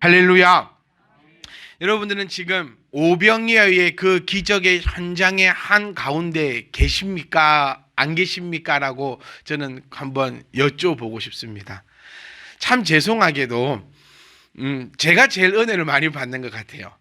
할렐루야. 여러분들은 지금 오병이어의 그 기적의 현장의 한 가운데 계십니까? 안 계십니까? 라고 저는 한번 여쭤보고 싶습니다. 참 죄송하게도 제가 제일 은혜를 많이 받는 것 같아요.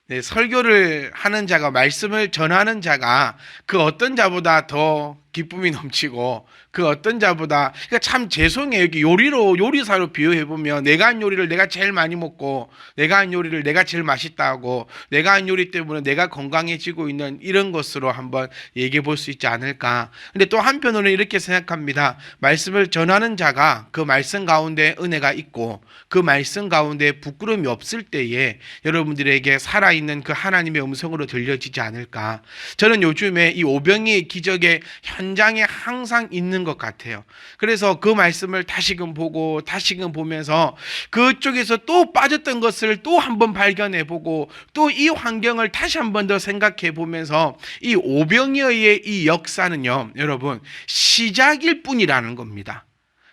네, 설교를 하는 자가, 말씀을 전하는 자가 그 어떤 자보다 더 기쁨이 넘치고 그 어떤 자보다, 그러니까 참 죄송해요. 여기 요리사로 비유해 보면 내가 한 요리를 내가 제일 많이 먹고 내가 한 요리를 내가 제일 맛있다 하고 내가 한 요리 때문에 내가 건강해지고 있는 이런 것으로 한번 얘기해 볼 수 있지 않을까. 근데 또 한편으로는 이렇게 생각합니다. 말씀을 전하는 자가 그 말씀 가운데 은혜가 있고 그 말씀 가운데 부끄러움이 없을 때에 여러분들에게 살아있는 그 하나님의 음성으로 들려지지 않을까. 저는 요즘에 이 오병이의 기적의 현장에 항상 있는 것 같아요. 그래서 그 말씀을 다시금 보고 다시금 보면서 그쪽에서 또 빠졌던 것을 또 한번 발견해 보고 또 이 환경을 다시 한번 더 생각해 보면서 이 오병이어의 이 역사는요, 여러분, 시작일 뿐이라는 겁니다.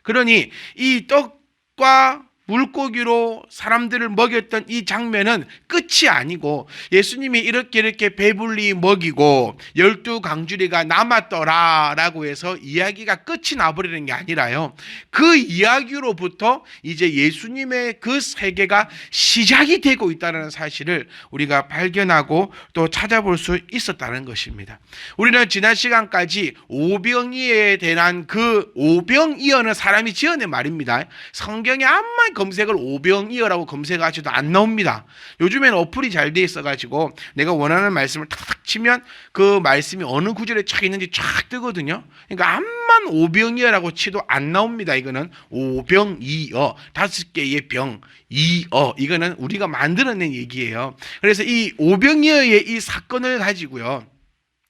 그러니 이 떡과 물고기로 사람들을 먹였던 이 장면은 끝이 아니고 예수님이 이렇게 배불리 먹이고 12강주리가 남았더라 라고 해서 이야기가 끝이 나버리는 게 아니라요, 그 이야기로부터 이제 예수님의 그 세계가 시작이 되고 있다는 사실을 우리가 발견하고 또 찾아볼 수 있었다는 것입니다. 우리는 지난 시간까지 오병이어에 대한 그 오병이어는 사람이 지어낸 말입니다. 성경에 암만 검색을 오병이어라고 검색하셔도 안 나옵니다. 요즘에는 어플이 잘 돼 있어가지고 내가 원하는 말씀을 탁탁 치면 그 말씀이 어느 구절에 쫙 있는지 쫙 뜨거든요. 그러니까 암만 오병이어라고 치도 안 나옵니다. 이거는 오병이어, 5개의 병, 이어, 이거는 우리가 만들어낸 얘기예요. 그래서 이 오병이어의 이 사건을 가지고요,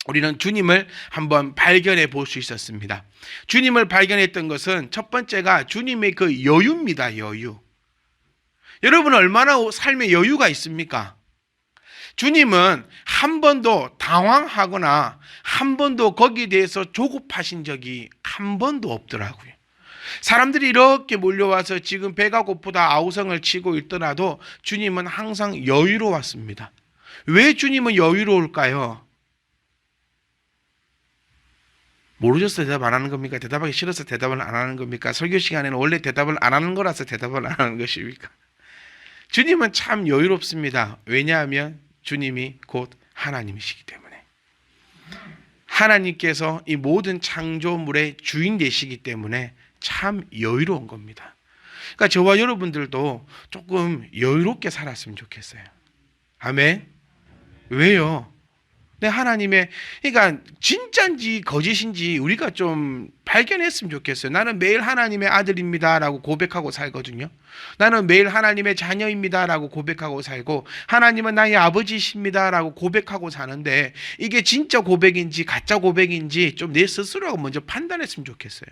우리는 주님을 한번 발견해 볼 수 있었습니다. 주님을 발견했던 것은 첫 번째가 주님의 그 여유입니다. 여유. 여러분 얼마나 삶에 여유가 있습니까? 주님은 한 번도 당황하거나 한 번도 거기에 대해서 조급하신 적이 한 번도 없더라고요. 사람들이 이렇게 몰려와서 지금 배가 고프다 아우성을 치고 있더라도 주님은 항상 여유로웠습니다. 왜 주님은 여유로울까요? 모르셔서 대답 안 하는 겁니까? 대답하기 싫어서 대답을 안 하는 겁니까? 설교 시간에는 원래 대답을 안 하는 거라서 대답을 안 하는 것입니까? 주님은 참 여유롭습니다. 왜냐하면 주님이 곧 하나님이시기 때문에. 하나님께서 이 모든 창조물의 주인 되시기 때문에 참 여유로운 겁니다. 그러니까 저와 여러분들도 조금 여유롭게 살았으면 좋겠어요. 아멘. 왜요? 네, 하나님의, 그러니까 진짜인지 거짓인지 우리가 좀 발견했으면 좋겠어요. 나는 매일 하나님의 아들입니다라고 고백하고 살거든요. 나는 매일 하나님의 자녀입니다라고 고백하고 살고 하나님은 나의 아버지이십니다라고 고백하고 사는데 이게 진짜 고백인지 가짜 고백인지 좀 내 스스로가 먼저 판단했으면 좋겠어요.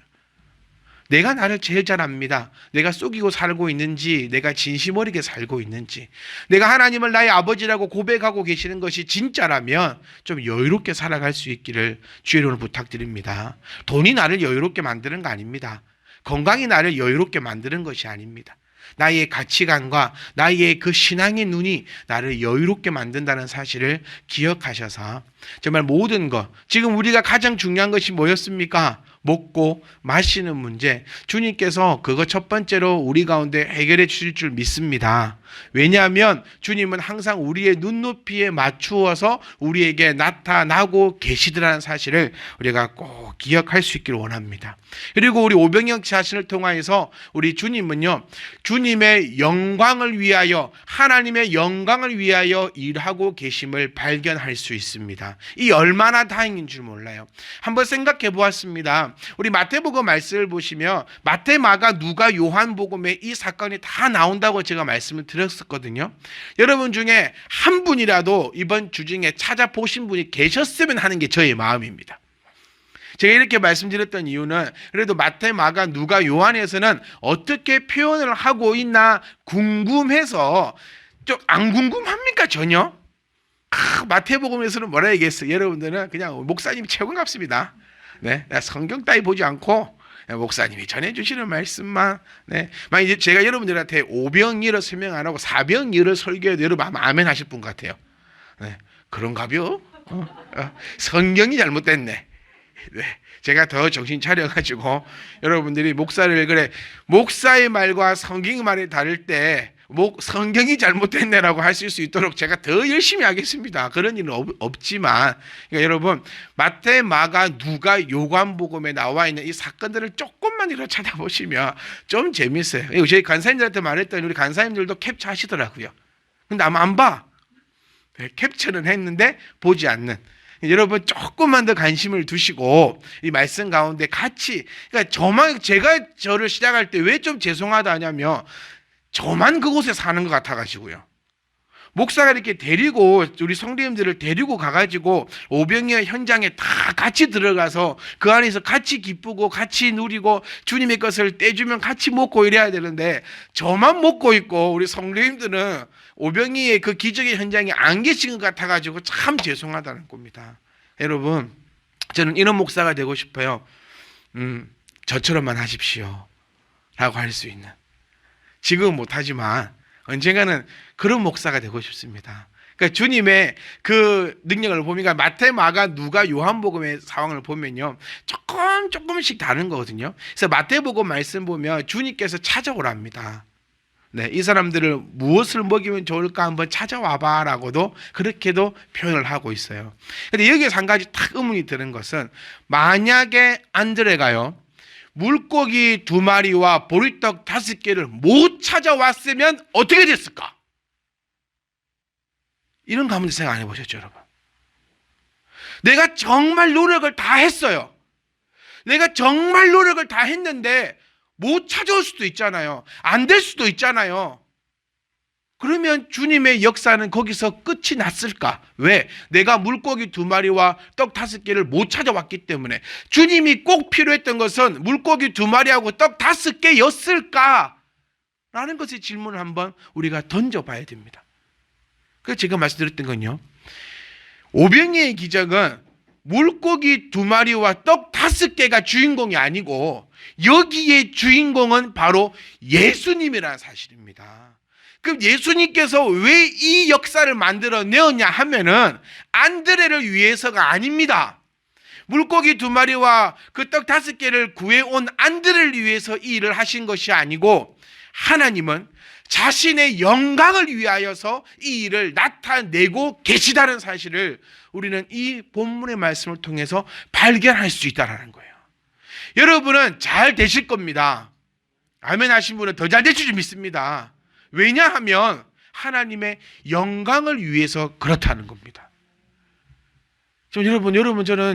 내가 나를 제일 잘 압니다. 내가 속이고 살고 있는지, 내가 진심 어리게 살고 있는지, 내가 하나님을 나의 아버지라고 고백하고 계시는 것이 진짜라면 좀 여유롭게 살아갈 수 있기를 주의 이름으로 부탁드립니다. 돈이 나를 여유롭게 만드는 거 아닙니다. 건강이 나를 여유롭게 만드는 것이 아닙니다. 나의 가치관과 나의 그 신앙의 눈이 나를 여유롭게 만든다는 사실을 기억하셔서 정말 모든 것, 지금 우리가 가장 중요한 것이 뭐였습니까? 먹고 마시는 문제. 주님께서 그거 첫 번째로 우리 가운데 해결해 주실 줄 믿습니다. 왜냐하면 주님은 항상 우리의 눈높이에 맞추어서 우리에게 나타나고 계시더라는 사실을 우리가 꼭 기억할 수 있기를 원합니다. 그리고 우리 오병이어 자신을 통하여서 우리 주님은요, 주님의 영광을 위하여, 하나님의 영광을 위하여 일하고 계심을 발견할 수 있습니다. 이 얼마나 다행인 줄 몰라요. 한번 생각해 보았습니다. 우리 마태복음 말씀을 보시면 마태, 마가, 누가, 요한복음에 이 사건이 다 나온다고 제가 말씀을 드렸었거든요. 여러분 중에 한 분이라도 이번 주 중에 찾아보신 분이 계셨으면 하는 게 저의 마음입니다. 제가 이렇게 말씀드렸던 이유는 그래도 마태, 마가, 누가, 요한에서는 어떻게 표현을 하고 있나 궁금해서, 좀 안 궁금합니까 전혀? 마태복음에서는 뭐라 얘기했어요? 여러분들은 그냥 목사님이 최고갑습니다. 네, 성경 따위 보지 않고 목사님이 전해주시는 말씀만. 네. 만약 이제 제가 여러분들한테 오병이어를 설명 안 하고 사병이어를 설교해도 여러분 아마 아멘 하실 분 같아요. 네. 그런가벼? 성경이 잘못됐네. 네. 제가 더 정신 차려가지고 여러분들이 목사의 말과 성경의 말이 다를 때 성경이 잘못됐네라고 하실 수 있도록 제가 더 열심히 하겠습니다. 그런 일은 없지만, 그러니까 여러분 마태, 마가, 누가, 요한복음에 나와 있는 이 사건들을 조금만 이렇게 찾아보시면 좀 재밌어요. 저희 간사님들한테 말했더니 우리 간사님들도 캡처하시더라고요. 근데 아마 안 봐. 캡처는 했는데 보지 않는. 여러분 조금만 더 관심을 두시고 이 말씀 가운데 같이, 그러니까 제가 저를 시작할 때 왜 좀 죄송하다 하냐면 저만 그곳에 사는 것 같아가지고요. 목사가 이렇게 데리고 우리 성도님들을 데리고 가가지고 오병이어 현장에 다 같이 들어가서 그 안에서 같이 기쁘고 같이 누리고 주님의 것을 떼주면 같이 먹고 이래야 되는데 저만 먹고 있고 우리 성도님들은 오병이의 그 기적의 현장에 안 계신 것 같아가지고 참 죄송하다는 겁니다. 여러분 저는 이런 목사가 되고 싶어요. 저처럼만 하십시오 라고 할 수 있는, 지금은 못하지만 언젠가는 그런 목사가 되고 싶습니다. 그러니까 주님의 그 능력을 보니까 마태, 마가, 누가, 요한복음의 상황을 보면요 조금씩 다른 거거든요. 그래서 마태복음 말씀 보면 주님께서 찾아오랍니다. 네, 이 사람들을 무엇을 먹이면 좋을까 한번 찾아와봐 라고도 그렇게도 표현을 하고 있어요. 근데 여기에서 한 가지 딱 의문이 드는 것은, 만약에 안드레가요 물고기 2마리와 보리떡 5개를 못 찾아왔으면 어떻게 됐을까? 이런 가문에 생각 안 해보셨죠, 여러분? 내가 정말 노력을 다 했어요. 내가 정말 노력을 다 했는데 못 찾아올 수도 있잖아요. 안 될 수도 있잖아요. 그러면 주님의 역사는 거기서 끝이 났을까? 왜? 내가 물고기 2마리와 떡 5개를 못 찾아왔기 때문에. 주님이 꼭 필요했던 것은 물고기 2마리하고 떡 5개였을까? 라는 것의 질문을 한번 우리가 던져봐야 됩니다. 그래서 제가 말씀드렸던 건요, 오병이의 기적은 물고기 2마리와 떡 5개가 주인공이 아니고 여기에 주인공은 바로 예수님이라는 사실입니다. 그럼 예수님께서 왜 이 역사를 만들어내었냐 하면은 안드레를 위해서가 아닙니다. 물고기 2마리와 그 떡 5개를 구해온 안드레를 위해서 이 일을 하신 것이 아니고, 하나님은 자신의 영광을 위하여서 이 일을 나타내고 계시다는 사실을 우리는 이 본문의 말씀을 통해서 발견할 수 있다는 거예요. 여러분은 잘 되실 겁니다. 아멘 하신 분은 더 잘 되실 줄 믿습니다. 왜냐하면 하나님의 영광을 위해서 그렇다는 겁니다. 저는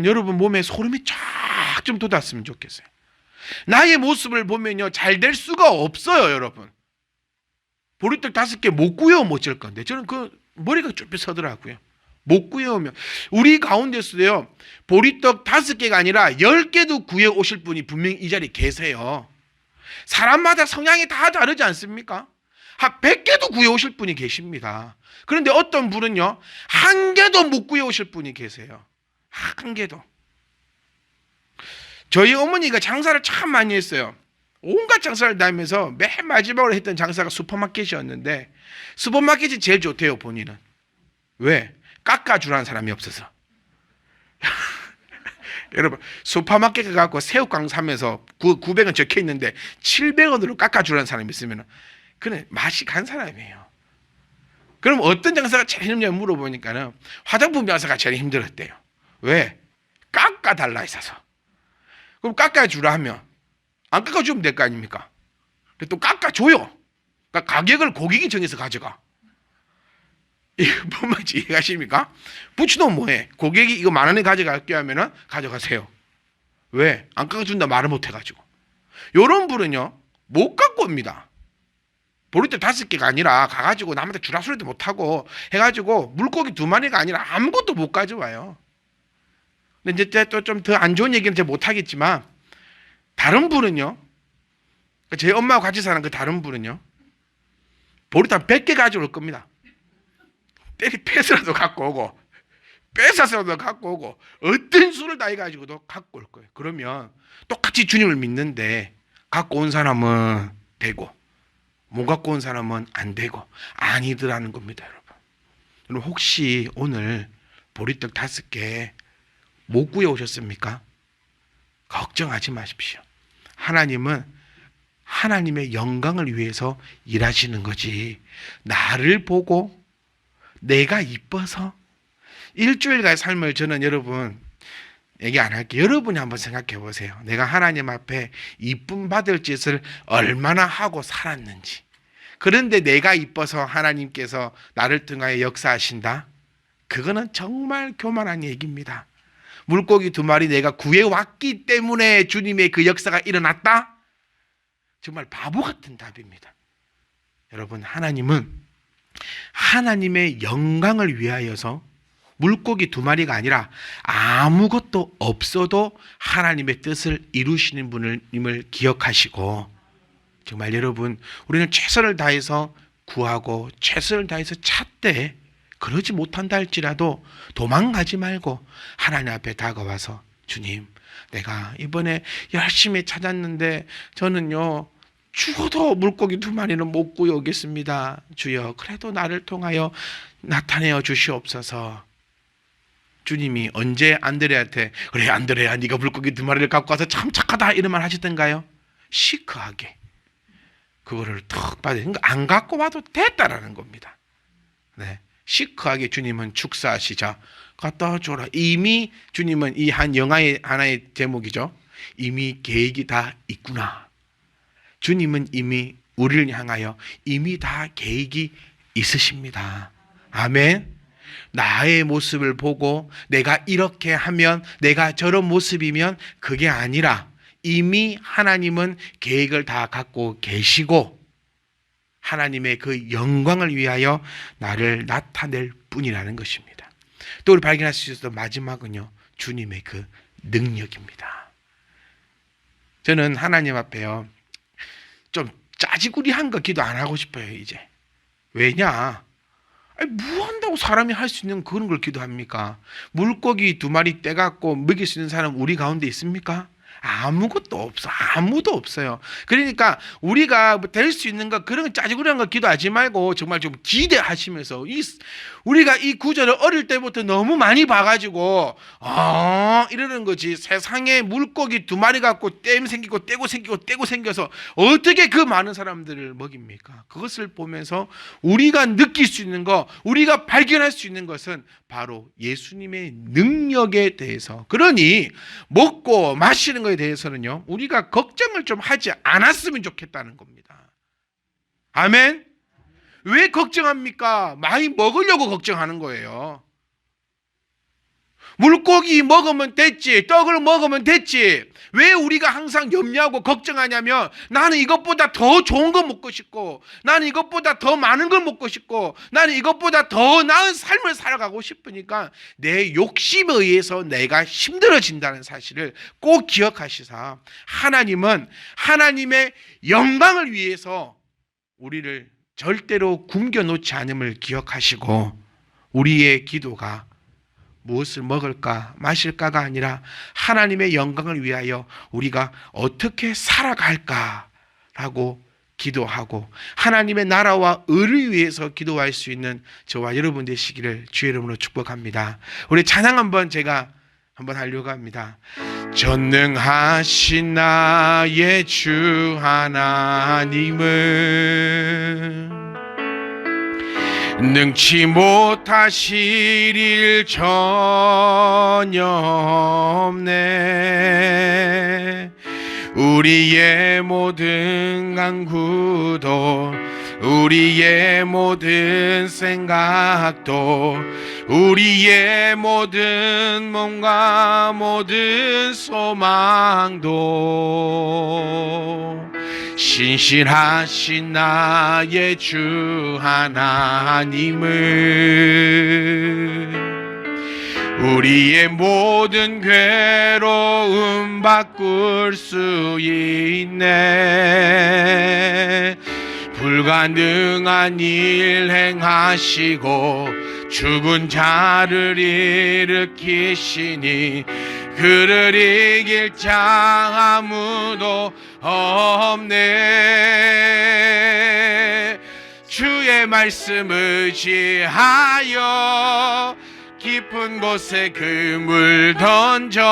여러분 몸에 소름이 쫙 좀 돋았으면 좋겠어요. 나의 모습을 보면요 잘 될 수가 없어요, 여러분. 보리떡 5개 못 구해오면 어쩔 건데, 저는 그 머리가 쭈뼛 서더라고요. 못 구해오면. 우리 가운데서도요 보리떡 5개가 아니라 10개도 구해오실 분이 분명히 이 자리에 계세요. 사람마다 성향이 다 다르지 않습니까? 한 100개도 구해오실 분이 계십니다. 그런데 어떤 분은요 1개도 못 구해오실 분이 계세요. 1개도. 저희 어머니가 장사를 참 많이 했어요. 온갖 장사를 다니면서 맨 마지막으로 했던 장사가 슈퍼마켓이었는데, 슈퍼마켓이 제일 좋대요, 본인은. 왜? 깎아주라는 사람이 없어서. 여러분 슈퍼마켓에 가서 새우깡 사면서 900원 적혀 있는데 700원으로 깎아주라는 사람이 있으면 그는 맛이 간 사람이에요. 그럼 어떤 장사가 제일 힘들냐고 물어보니까는 화장품 장사가 제일 힘들었대요. 왜? 깎아달라 했어서. 그럼 깎아주라 하면 안 깎아주면 될 거 아닙니까? 또 깎아줘요. 그러니까 가격을 고객이 정해서 가져가. 이거 뭔 말인지 이해하십니까? 붙여놓으면 뭐해? 고객이 이거 10,000원에 가져갈게 하면은 가져가세요. 왜? 안 깎아준다 말을 못 해가지고. 요런 분은요 못 갖고 옵니다. 보리떡 5개가 아니라 가가지고 남한테 주라 소리도 못하고 해가지고 물고기 2마리가 아니라 아무것도 못 가져와요. 근데 이제 또 좀 더 안 좋은 얘기는 제가 못하겠지만, 다른 분은요, 제 엄마하고 같이 사는 그 다른 분은요 보리떡 100개 가져올 겁니다. 때리 패스라도 갖고 오고 뺏어서도 갖고 오고 어떤 수를 다 해가지고도 갖고 올 거예요. 그러면 똑같이 주님을 믿는데 갖고 온 사람은 되고 못 갖고 온 사람은 안 되고 아니더라는 겁니다. 여러분 혹시 오늘 보리떡 5개 못 구해 오셨습니까? 걱정하지 마십시오. 하나님은 하나님의 영광을 위해서 일하시는 거지 나를 보고 내가 이뻐서 일주일간의 삶을 저는 여러분 얘기 안 할게요. 여러분이 한번 생각해 보세요. 내가 하나님 앞에 이쁨 받을 짓을 얼마나 하고 살았는지. 그런데 내가 이뻐서 하나님께서 나를 통하여 역사하신다? 그거는 정말 교만한 얘기입니다. 물고기 2마리 내가 구해왔기 때문에 주님의 그 역사가 일어났다? 정말 바보 같은 답입니다. 여러분 하나님은 하나님의 영광을 위하여서 물고기 2마리가 아니라 아무것도 없어도 하나님의 뜻을 이루시는 분임을 기억하시고 정말 여러분 우리는 최선을 다해서 구하고 최선을 다해서 찾되 그러지 못한다 할지라도 도망가지 말고 하나님 앞에 다가와서 주님 내가 이번에 열심히 찾았는데 저는요 죽어도 물고기 2마리는 못 구해오겠습니다. 주여 그래도 나를 통하여 나타내어 주시옵소서. 주님이 언제 안드레한테 그래 안드레야 네가 물고기 2마리를 갖고 와서 참 착하다 이런 말 하셨던가요? 시크하게 그거를 턱 받으니까 그러니까 안 갖고 와도 됐다라는 겁니다. 네, 시크하게 주님은 축사하시자 갖다 줘라. 이미 주님은 이 한 영화의 하나의 제목이죠. 이미 계획이 다 있구나. 주님은 이미 우리를 향하여 이미 다 계획이 있으십니다. 아멘. 나의 모습을 보고 내가 이렇게 하면 내가 저런 모습이면 그게 아니라 이미 하나님은 계획을 다 갖고 계시고 하나님의 그 영광을 위하여 나를 나타낼 뿐이라는 것입니다. 또 우리 발견할 수 있어서 마지막은요 주님의 그 능력입니다. 저는 하나님 앞에요 좀 짜지구리한 거 기도 안 하고 싶어요. 이제 왜냐 뭐 한다고 사람이 할 수 있는 그런 걸 기도합니까? 물고기 2마리 떼갖고 먹일 수 있는 사람 우리 가운데 있습니까? 아무것도 없어. 아무도 없어요. 그러니까 우리가 될 수 있는 거 그런 짜지구리한 거 기도하지 말고 정말 좀 기대하시면서 우리가 이 구절을 어릴 때부터 너무 많이 봐가지고 이러는 거지. 세상에 물고기 2마리 갖고 떼면 생기고 떼고 생기고 떼고 생겨서 어떻게 그 많은 사람들을 먹입니까? 그것을 보면서 우리가 느낄 수 있는 거 우리가 발견할 수 있는 것은 바로 예수님의 능력에 대해서 그러니 먹고 마시는 것에 대해서는요 우리가 걱정을 좀 하지 않았으면 좋겠다는 겁니다. 아멘. 왜 걱정합니까? 많이 먹으려고 걱정하는 거예요. 물고기 먹으면 됐지, 떡을 먹으면 됐지. 왜 우리가 항상 염려하고 걱정하냐면 나는 이것보다 더 좋은 거 먹고 싶고 나는 이것보다 더 많은 걸 먹고 싶고 나는 이것보다 더 나은 삶을 살아가고 싶으니까 내 욕심에 의해서 내가 힘들어진다는 사실을 꼭 기억하시사 하나님은 하나님의 영광을 위해서 우리를 절대로 굶겨놓지 않음을 기억하시고 우리의 기도가 무엇을 먹을까 마실까가 아니라 하나님의 영광을 위하여 우리가 어떻게 살아갈까라고 기도하고 하나님의 나라와 의를 위해서 기도할 수 있는 저와 여러분 되시기를 주의 이름으로 축복합니다. 우리 찬양 제가 한번 하려고 합니다. 전능하신 나의 주 하나님은 능치 못하실 일 전혀 없네. 우리의 모든 간구도 우리의 모든 생각도 우리의 모든 몸과 모든 소망도 신실하신 나의 주 하나님은 우리의 모든 괴로움 바꿀 수 있네. 불가능한 일 행하시고 죽은 자를 일으키시니 그를 이길 자 아무도 없네. 주의 말씀 의지하여 깊은 곳에 그물 던져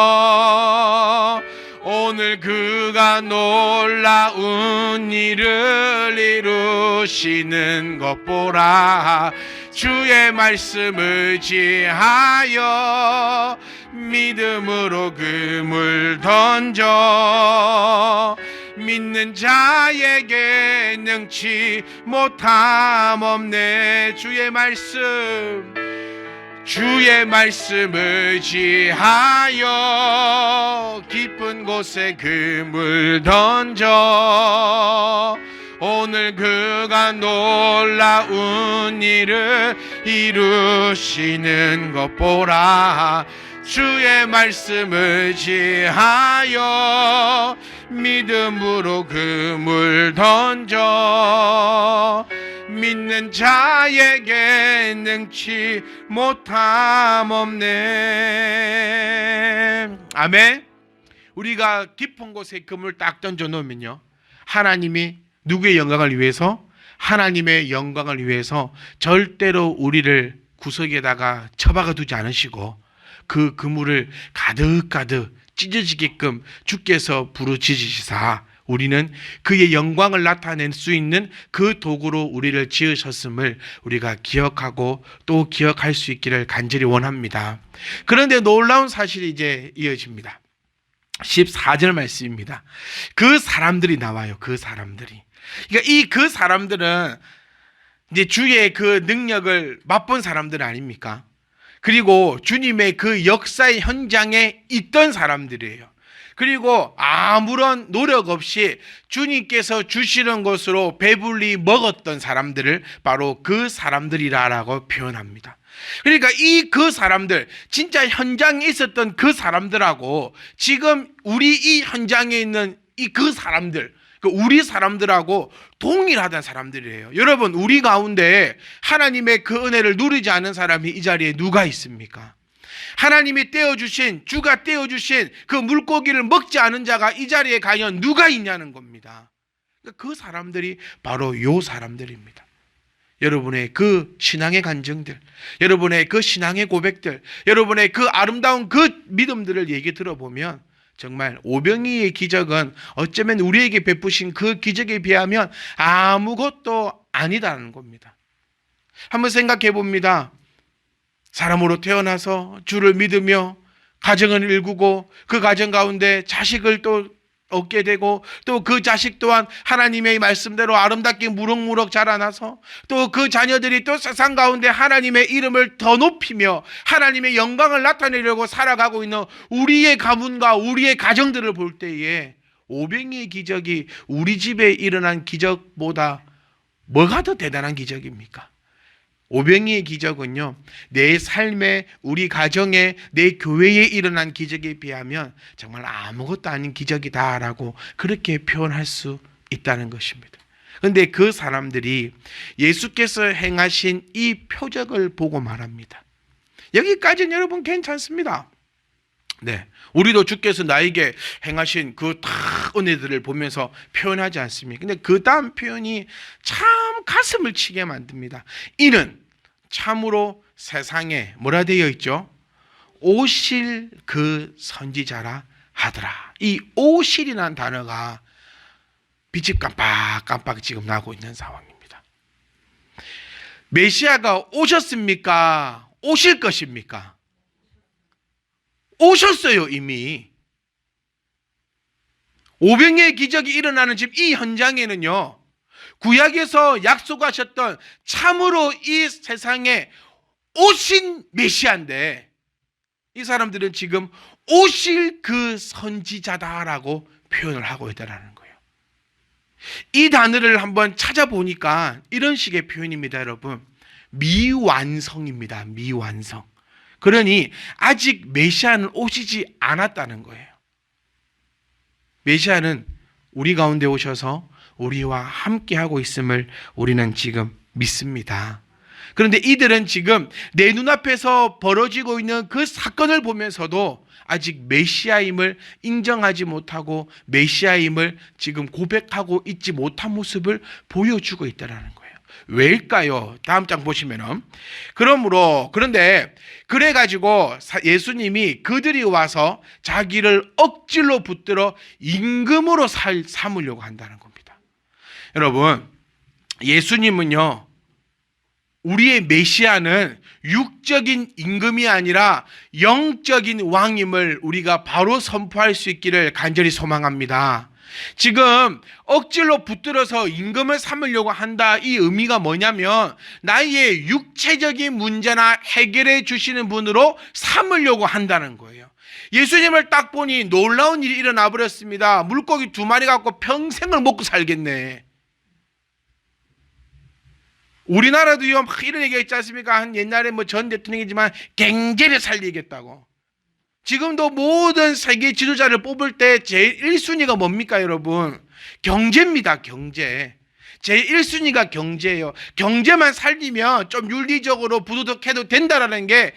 오늘 그가 놀라운 일을 이루시는 것 보라. 주의 말씀 의지하여 믿음으로 그물 던져 믿는 자에게 능치 못함 없네. 주의 말씀 의지하여 깊은 곳에 그물 던져 오늘 그가 놀라운 일을 이루시는 것 보라. 주의 말씀 의지하여 믿음으로 그물 던져 믿는 자에게 능치 못함 없네. 아멘. 우리가 깊은 곳에 그물 딱 던져 놓으면요, 하나님이 누구의 영광을 위해서? 하나님의 영광을 위해서 절대로 우리를 구석에다가 처박아 두지 않으시고 그 그물을 가득가득 찢어지게끔 주께서 부르짖으시사 우리는 그의 영광을 나타낼 수 있는 그 도구로 우리를 지으셨음을 우리가 기억하고 또 기억할 수 있기를 간절히 원합니다. 그런데 놀라운 사실이 이제 이어집니다. 14절 말씀입니다. 그 사람들이 나와요. 그 사람들이. 그러니까 그 사람들은 이제 주의 그 능력을 맛본 사람들 아닙니까? 그리고 주님의 그 역사의 현장에 있던 사람들이에요. 그리고 아무런 노력 없이 주님께서 주시는 것으로 배불리 먹었던 사람들을 바로 그 사람들이라고 표현합니다. 그러니까 그 사람들, 진짜 현장에 있었던 그 사람들하고 지금 우리 이 현장에 있는 그 사람들, 우리 사람들하고 동일하다는 사람들이에요. 여러분, 우리 가운데 하나님의 그 은혜를 누리지 않은 사람이 이 자리에 누가 있습니까? 하나님이 떼어주신, 주가 떼어주신 그 물고기를 먹지 않은 자가 이 자리에 과연 누가 있냐는 겁니다. 그 사람들이 바로 요 사람들입니다. 여러분의 그 신앙의 간증들, 여러분의 그 신앙의 고백들, 여러분의 그 아름다운 그 믿음들을 얘기 들어보면 정말 오병이의 기적은 어쩌면 우리에게 베푸신 그 기적에 비하면 아무것도 아니다는 겁니다. 한번 생각해 봅니다. 사람으로 태어나서 주를 믿으며 가정을 일구고 그 가정 가운데 자식을 또 얻게 되고 또 그 자식 또한 하나님의 말씀대로 아름답게 무럭무럭 자라나서 또 그 자녀들이 또 세상 가운데 하나님의 이름을 더 높이며 하나님의 영광을 나타내려고 살아가고 있는 우리의 가문과 우리의 가정들을 볼 때에 오병이의 기적이 우리 집에 일어난 기적보다 뭐가 더 대단한 기적입니까? 오병이의 기적은요, 내 삶에, 우리 가정에, 내 교회에 일어난 기적에 비하면 정말 아무것도 아닌 기적이다라고 그렇게 표현할 수 있다는 것입니다. 그런데 그 사람들이 예수께서 행하신 이 표적을 보고 말합니다. 여기까지는 여러분 괜찮습니다. 네, 우리도 주께서 나에게 행하신 그 다 은혜들을 보면서 표현하지 않습니까? 근데 그 다음 표현이 참 가슴을 치게 만듭니다. 이는 참으로 세상에 뭐라 되어 있죠? 오실 그 선지자라 하더라. 이 오실이라는 단어가 빛이 깜빡깜빡 지금 나고 있는 상황입니다. 메시아가 오셨습니까? 오실 것입니까? 오셨어요. 이미. 오병이의 기적이 일어나는 지금 이 현장에는요, 구약에서 약속하셨던 참으로 이 세상에 오신 메시아인데 이 사람들은 지금 오실 그 선지자다라고 표현을 하고 있다는 거예요. 이 단어를 한번 찾아보니까 이런 식의 표현입니다. 여러분, 미완성입니다. 미완성. 그러니 아직 메시아는 오시지 않았다는 거예요. 메시아는 우리 가운데 오셔서 우리와 함께하고 있음을 우리는 지금 믿습니다. 그런데 이들은 지금 내 눈앞에서 벌어지고 있는 그 사건을 보면서도 아직 메시아임을 인정하지 못하고 메시아임을 지금 고백하고 있지 못한 모습을 보여주고 있다는 거예요. 왜일까요? 다음 장 보시면은 그런데 그래가지고 예수님이 그들이 와서 자기를 억지로 붙들어 임금으로 삼으려고 한다는 겁니다. 여러분, 예수님은요, 우리의 메시아는 육적인 임금이 아니라 영적인 왕임을 우리가 바로 선포할 수 있기를 간절히 소망합니다. 지금 억지로 붙들어서 임금을 삼으려고 한다, 이 의미가 뭐냐면 나의 육체적인 문제나 해결해 주시는 분으로 삼으려고 한다는 거예요. 예수님을 딱 보니 놀라운 일이 일어나 버렸습니다. 물고기 2마리 갖고 평생을 먹고 살겠네. 우리나라도요, 막 이런 얘기가 있지 않습니까? 한 옛날에 뭐 전 대통령이지만 경제를 살리겠다고. 지금도 모든 세계 지도자를 뽑을 때 제일 1순위가 뭡니까, 여러분? 경제입니다, 경제. 제일 1순위가 경제예요. 경제만 살리면 좀 윤리적으로 부도덕해도 된다라는 게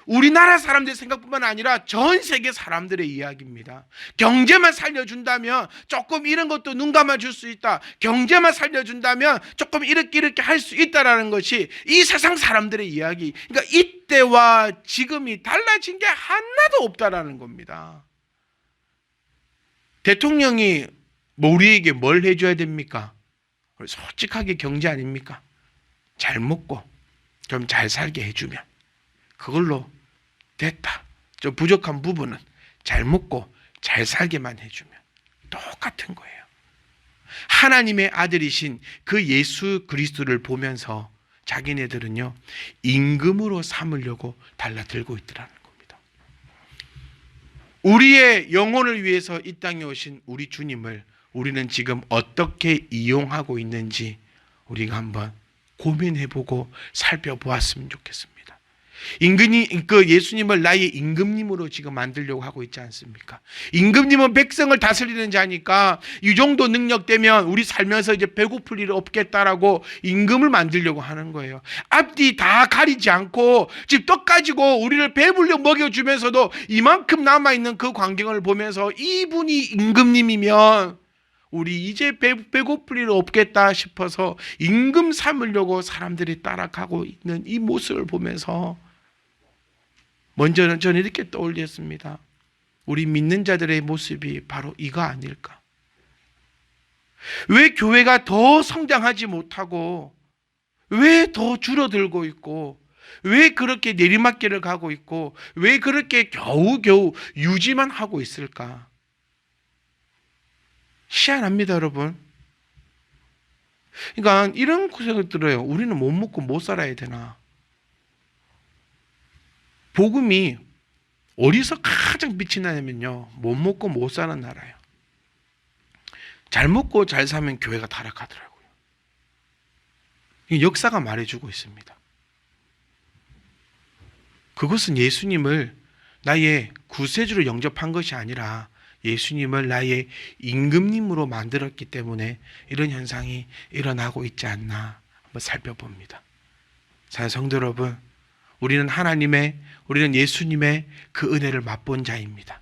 우리나라 사람들의 생각뿐만 아니라 전 세계 사람들의 이야기입니다. 경제만 살려준다면 조금 이런 것도 눈 감아줄 수 있다. 경제만 살려준다면 조금 이렇게 할 수 있다라는 것이 이 세상 사람들의 이야기. 그러니까 이때와 지금이 달라진 게 하나도 없다라는 겁니다. 대통령이 뭐 우리에게 뭘 해줘야 됩니까? 솔직하게 경제 아닙니까? 잘 먹고 좀 잘 살게 해주면 그걸로 됐다. 좀 부족한 부분은 잘 먹고 잘 살게만 해주면 똑같은 거예요. 하나님의 아들이신 그 예수 그리스도를 보면서 자기네들은요, 임금으로 삼으려고 달라들고 있더라는 겁니다. 우리의 영혼을 위해서 이 땅에 오신 우리 주님을 우리는 지금 어떻게 이용하고 있는지 우리가 한번 고민해보고 살펴보았으면 좋겠습니다. 예수님을 나의 임금님으로 지금 만들려고 하고 있지 않습니까? 임금님은 백성을 다스리는 자니까 이 정도 능력 되면 우리 살면서 이제 배고플 일 없겠다라고 임금을 만들려고 하는 거예요. 앞뒤 다 가리지 않고 지금 떡 가지고 우리를 배불려 먹여주면서도 이만큼 남아있는 그 광경을 보면서 이분이 임금님이면 우리 이제 배고플 일 없겠다 싶어서 임금 삼으려고 사람들이 따라가고 있는 이 모습을 보면서 먼저는 저는 이렇게 떠올렸습니다. 우리 믿는 자들의 모습이 바로 이거 아닐까? 왜 교회가 더 성장하지 못하고 왜 더 줄어들고 있고 왜 그렇게 내리막길을 가고 있고 왜 그렇게 겨우겨우 유지만 하고 있을까? 희한합니다, 여러분. 그러니까 이런 생각이 들어요. 우리는 못 먹고 못 살아야 되나? 복음이 어디서 가장 빛이 나냐면요, 못 먹고 못 사는 나라예요. 잘 먹고 잘 사면 교회가 타락하더라고요. 역사가 말해주고 있습니다. 그것은 예수님을 나의 구세주로 영접한 것이 아니라 예수님을 나의 임금님으로 만들었기 때문에 이런 현상이 일어나고 있지 않나 한번 살펴봅니다. 사랑하는 성도 여러분, 우리는 예수님의 그 은혜를 맛본 자입니다.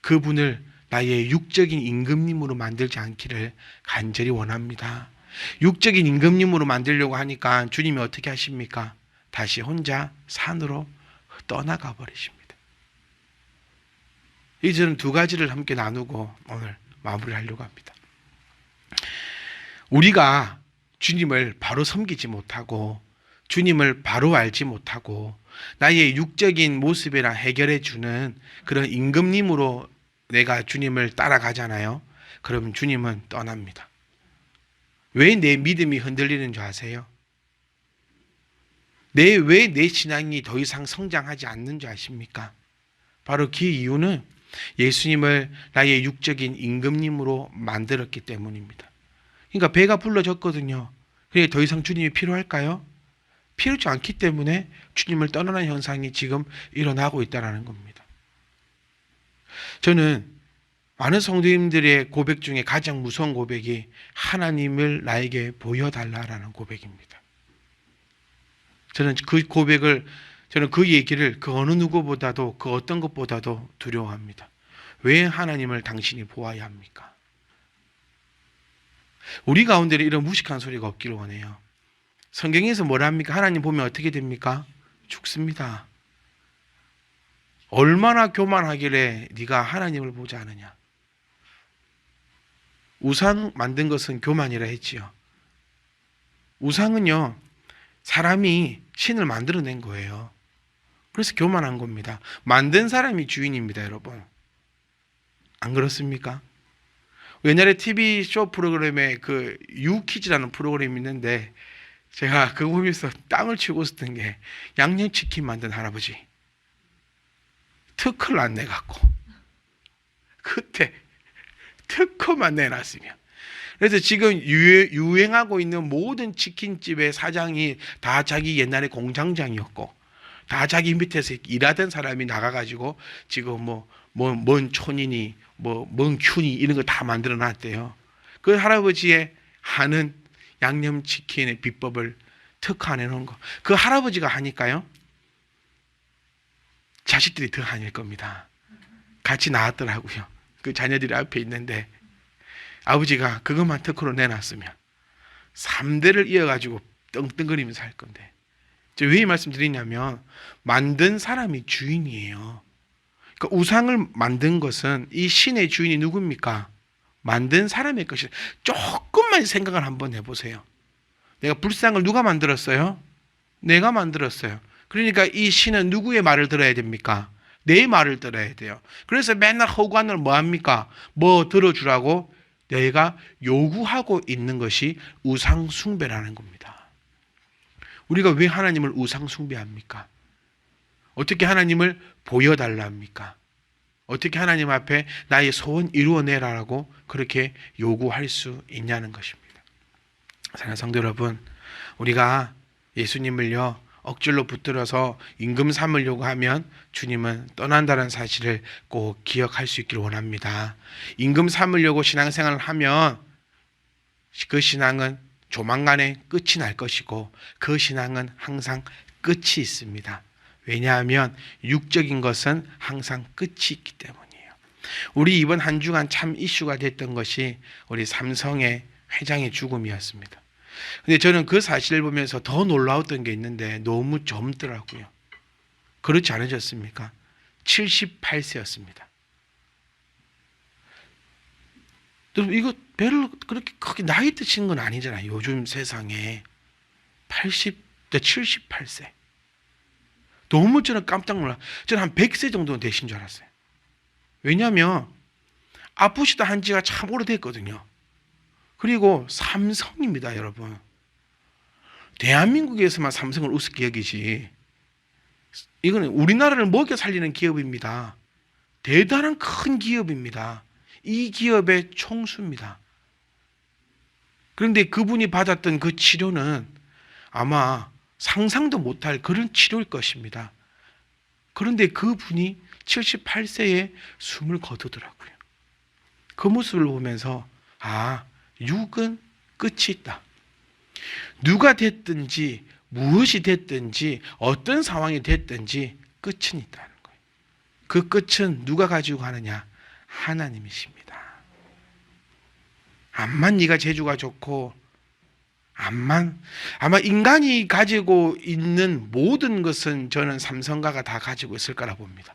그분을 나의 육적인 임금님으로 만들지 않기를 간절히 원합니다. 육적인 임금님으로 만들려고 하니까 주님이 어떻게 하십니까? 다시 혼자 산으로 떠나가 버리십니다. 이제는 두 가지를 함께 나누고 오늘 마무리하려고 합니다. 우리가 주님을 바로 섬기지 못하고 주님을 바로 알지 못하고 나의 육적인 모습이랑 해결해 주는 그런 임금님으로 내가 주님을 따라가잖아요. 그럼 주님은 떠납니다. 왜 내 믿음이 흔들리는 줄 아세요? 왜 내 신앙이 더 이상 성장하지 않는 줄 아십니까? 바로 그 이유는 예수님을 나의 육적인 임금님으로 만들었기 때문입니다. 그러니까 배가 불러졌거든요. 그러니까 더 이상 주님이 필요할까요? 필요하지 않기 때문에 주님을 떠나는 현상이 지금 일어나고 있다는 겁니다. 저는 많은 성도님들의 고백 중에 가장 무서운 고백이 하나님을 나에게 보여달라라는 고백입니다. 저는 그 고백을, 저는 그 얘기를 그 어느 누구보다도, 그 어떤 것보다도 두려워합니다. 왜 하나님을 당신이 보아야 합니까? 우리 가운데는 이런 무식한 소리가 없기를 원해요. 성경에서 뭐라 합니까? 하나님 보면 어떻게 됩니까? 죽습니다. 얼마나 교만하길래 네가 하나님을 보지 않느냐. 우상 만든 것은 교만이라 했지요. 우상은요, 사람이 신을 만들어낸 거예요. 그래서 교만한 겁니다. 만든 사람이 주인입니다, 여러분. 안 그렇습니까? 옛날에 TV 쇼 프로그램에 그 유퀴즈라는 프로그램이 있는데, 제가 그거 보면서 땅을 치고 있었던 게, 양념치킨 만든 할아버지 특허를 안 내갖고 그때 특허만 내놨으면. 그래서 지금 유행하고 있는 모든 치킨집의 사장이 다 자기 옛날에 공장장이었고, 다 자기 밑에서 일하던 사람이 나가가지고 지금 뭔 촌이니 뭔 큐니 이런 거 다 만들어 놨대요. 그 할아버지의 하는 양념치킨의 비법을 특허 안 해놓은 거. 그 할아버지가 하니까요, 자식들이 더 아닐 겁니다. 같이 나왔더라고요. 그 자녀들이 앞에 있는데, 아버지가 그것만 특허로 내놨으면 3대를 이어가지고 떵떵거리면서 할 건데. 제가 왜 이 말씀 드리냐면, 만든 사람이 주인이에요. 그러니까 우상을 만든 것은 이 신의 주인이 누굽니까? 만든 사람의 것이에요. 조금만 생각을 한번 해보세요. 내가 불상을 누가 만들었어요? 내가 만들었어요. 그러니까 이 신은 누구의 말을 들어야 됩니까? 내 말을 들어야 돼요. 그래서 맨날 허구한을 뭐 합니까? 뭐 들어주라고 내가 요구하고 있는 것이 우상 숭배라는 겁니다. 우리가 왜 하나님을 우상 숭배합니까? 어떻게 하나님을 보여달라 합니까? 어떻게 하나님 앞에 나의 소원 이루어내라라고 그렇게 요구할 수 있냐는 것입니다. 사랑하는 성도 여러분, 우리가 예수님을요 억지로 붙들어서 임금 삼으려고 하면 주님은 떠난다는 사실을 꼭 기억할 수 있기를 원합니다. 임금 삼으려고 신앙생활을 하면 그 신앙은 조만간에 끝이 날 것이고, 그 신앙은 항상 끝이 있습니다. 왜냐하면 육적인 것은 항상 끝이 있기 때문이에요. 우리 이번 한 주간 참 이슈가 됐던 것이 우리 삼성의 회장의 죽음이었습니다. 근데 저는 그 사실을 보면서 더 놀라웠던 게 있는데 너무 젊더라고요. 그렇지 않으셨습니까? 78세였습니다. 여러분, 이거 별로 그렇게 크게 나이 드시는 건 아니잖아요. 요즘 세상에 78세. 너무 저는 깜짝 놀라. 저는 한 100세 정도 되신 줄 알았어요. 왜냐하면 아프시다 한 지가 참 오래됐거든요. 그리고 삼성입니다, 여러분. 대한민국에서만 삼성을 우습게 여기지, 이거는 우리나라를 먹여 살리는 기업입니다. 대단한 큰 기업입니다. 이 기업의 총수입니다. 그런데 그분이 받았던 그 치료는 아마 상상도 못할 그런 치료일 것입니다. 그런데 그분이 78세에 숨을 거두더라고요. 그 모습을 보면서 육은 끝이 있다. 누가 됐든지 무엇이 됐든지 어떤 상황이 됐든지 끝은 있다는 거예요. 그 끝은 누가 가지고 가느냐? 하나님이십니다. 암만 네가 재주가 좋고, 아마 인간이 가지고 있는 모든 것은 저는 삼성가가 다 가지고 있을 거라 봅니다.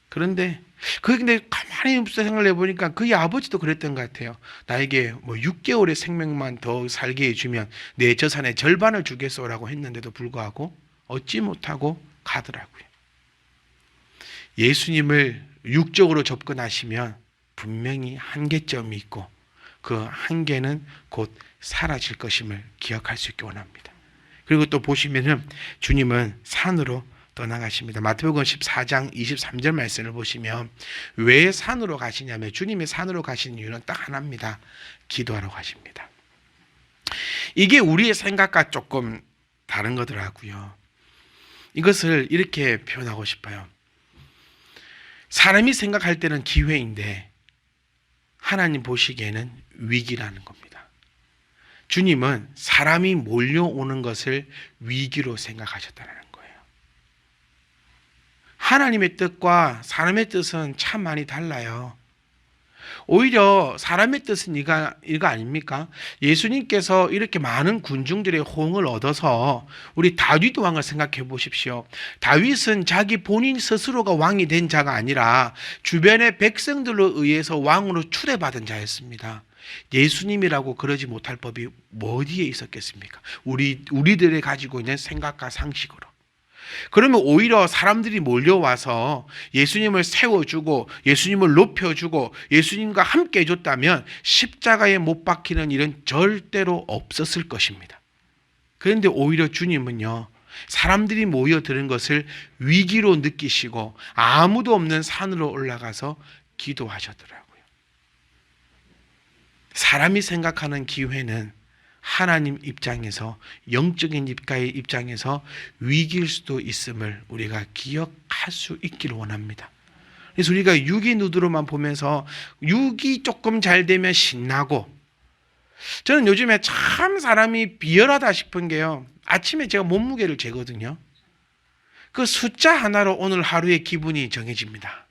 그런데 근데 가만히 생각을 해보니까 그의 아버지도 그랬던 것 같아요. 나에게 6개월의 생명만 더 살게 해주면 내 재산의 절반을 주겠소라고 했는데도 불구하고 얻지 못하고 가더라고요. 예수님을 육적으로 접근하시면 분명히 한계점이 있고, 그 한계는 곧 사라질 것임을 기억할 수 있기 원합니다. 그리고 또 보시면은 주님은 산으로 떠나가십니다. 마태복음 14장 23절 말씀을 보시면 왜 산으로 가시냐면, 주님이 산으로 가시는 이유는 딱 하나입니다. 기도하러 가십니다. 이게 우리의 생각과 조금 다른 거더라고요. 이것을 이렇게 표현하고 싶어요. 사람이 생각할 때는 기회인데 하나님 보시기에는 위기라는 겁니다. 주님은 사람이 몰려오는 것을 위기로 생각하셨다는 거예요. 하나님의 뜻과 사람의 뜻은 참 많이 달라요. 오히려 사람의 뜻은 이거 아닙니까? 예수님께서 이렇게 많은 군중들의 호응을 얻어서 우리 다윗 왕을 생각해 보십시오. 다윗은 자기 본인 스스로가 왕이 된 자가 아니라 주변의 백성들로 의해서 왕으로 추대받은 자였습니다. 예수님이라고 그러지 못할 법이 어디에 있었겠습니까? 우리들이 가지고 있는 생각과 상식으로. 그러면 오히려 사람들이 몰려와서 예수님을 세워주고 예수님을 높여주고 예수님과 함께 해줬다면 십자가에 못 박히는 일은 절대로 없었을 것입니다. 그런데 오히려 주님은요, 사람들이 모여드는 것을 위기로 느끼시고 아무도 없는 산으로 올라가서 기도하셨더라고요. 사람이 생각하는 기회는 하나님 입장에서, 영적인 입장에서 위기일 수도 있음을 우리가 기억할 수 있기를 원합니다. 그래서 우리가 유기 누드로만 보면서 유기 조금 잘 되면 신나고, 저는 요즘에 참 사람이 비열하다 싶은 게요, 아침에 제가 몸무게를 재거든요. 그 숫자 하나로 오늘 하루의 기분이 정해집니다.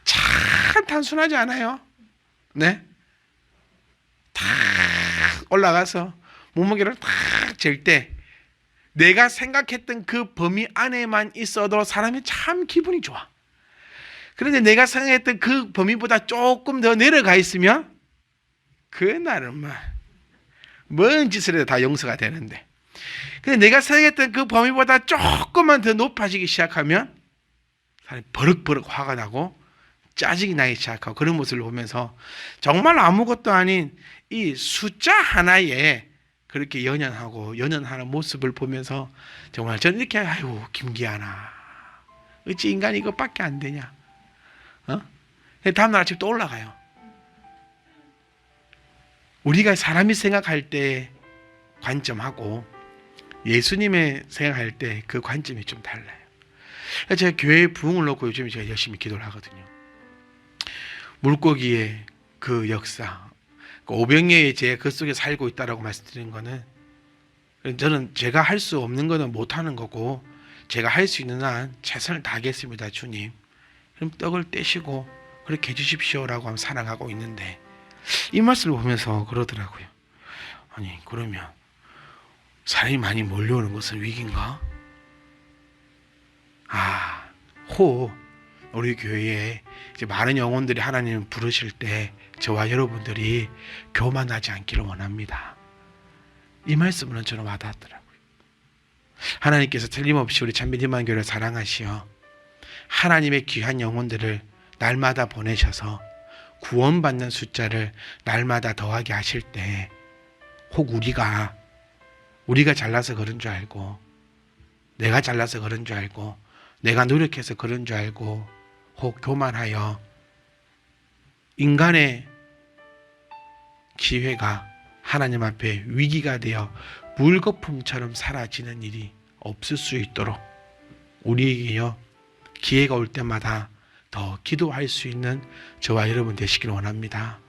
참 단순하지 않아요? 네? 탁 올라가서 몸무게를 탁 잴 때 내가 생각했던 그 범위 안에만 있어도 사람이 참 기분이 좋아. 그런데 내가 생각했던 그 범위보다 조금 더 내려가 있으면 그날은 뭔 짓을 해도 다 용서가 되는데, 근데 내가 생각했던 그 범위보다 조금만 더 높아지기 시작하면 사람이 버럭버럭 화가 나고 짜증이 나기 시작하고, 그런 모습을 보면서 정말 아무것도 아닌 이 숫자 하나에 그렇게 연연하는 모습을 보면서 정말 저는 이렇게, 아이고 김기아나 어찌 인간이 이것밖에 안 되냐, 다음날 아침 또 올라가요. 우리가 사람이 생각할 때 관점하고 예수님의 생각할 때 그 관점이 좀 달라요. 제가 교회에 부흥을 놓고 요즘 제가 열심히 기도를 하거든요. 물고기의 그 역사, 오병이어의 제가 그 속에 살고 있다라고 말씀드리는 거는, 저는 제가 할 수 없는 거는 못하는 거고 제가 할 수 있는 한 최선을 다하겠습니다 주님, 그럼 떡을 떼시고 그렇게 해주십시오라고 하면 사랑하고 있는데, 이 말씀을 보면서 그러더라고요. 아니 그러면 사람이 많이 몰려오는 것은 위기인가? 우리 교회에 이제 많은 영혼들이 하나님을 부르실 때 저와 여러분들이 교만하지 않기를 원합니다. 이 말씀은 저는 와닿았더라고요. 하나님께서 틀림없이 우리 참미디만 교회를 사랑하시어 하나님의 귀한 영혼들을 날마다 보내셔서 구원받는 숫자를 날마다 더하게 하실 때, 혹 우리가 잘나서 그런 줄 알고, 내가 잘나서 그런 줄 알고, 내가 노력해서 그런 줄 알고, 혹 교만하여 인간의 기회가 하나님 앞에 위기가 되어 물거품처럼 사라지는 일이 없을 수 있도록 우리에게요, 기회가 올 때마다 더 기도할 수 있는 저와 여러분 되시길 원합니다.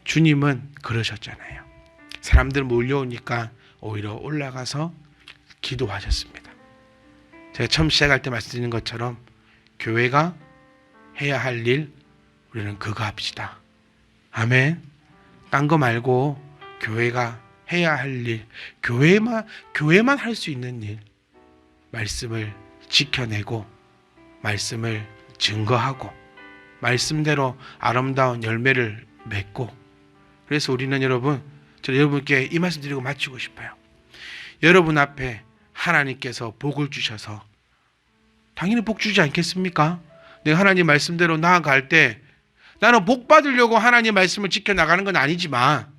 주님은 그러셨잖아요. 사람들 몰려오니까 오히려 올라가서 기도하셨습니다. 제가 처음 시작할 때 말씀드린 것처럼 교회가 해야 할 일, 우리는 그거 합시다. 아멘. 딴 거 말고 교회가 해야 할 일, 교회만 할 수 있는 일, 말씀을 지켜내고 말씀을 증거하고 말씀대로 아름다운 열매를 맺고. 그래서 우리는 저 여러분께 이 말씀 드리고 마치고 싶어요. 여러분 앞에 하나님께서 복을 주셔서, 당연히 복 주지 않겠습니까? 내가 하나님 말씀대로 나아갈 때 나는 복 받으려고 하나님 말씀을 지켜나가는 건 아니지만,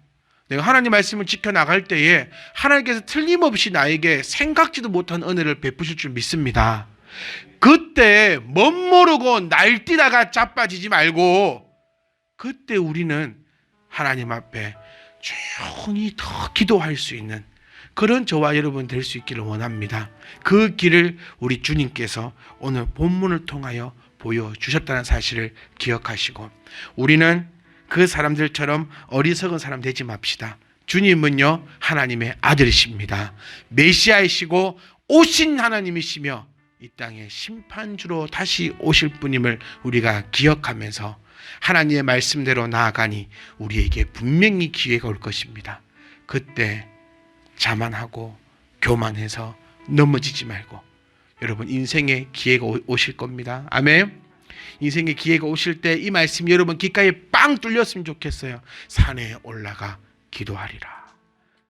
내가 하나님 말씀을 지켜나갈 때에 하나님께서 틀림없이 나에게 생각지도 못한 은혜를 베푸실 줄 믿습니다. 그때 멋모르고 날뛰다가 자빠지지 말고, 그때 우리는 하나님 앞에 조용히 더 기도할 수 있는 그런 저와 여러분 될 수 있기를 원합니다. 그 길을 우리 주님께서 오늘 본문을 통하여 보여주셨다는 사실을 기억하시고, 우리는 그 사람들처럼 어리석은 사람 되지 맙시다. 주님은요 하나님의 아들이십니다. 메시아이시고 오신 하나님이시며 이 땅에 심판주로 다시 오실 분임을 우리가 기억하면서 하나님의 말씀대로 나아가니 우리에게 분명히 기회가 올 것입니다. 그때 자만하고 교만해서 넘어지지 말고 여러분 인생의 기회가 오실 겁니다. 아멘. 인생의 기회가 오실 때 이 말씀 여러분 귓가에 빵 뚫렸으면 좋겠어요. 산에 올라가 기도하리라.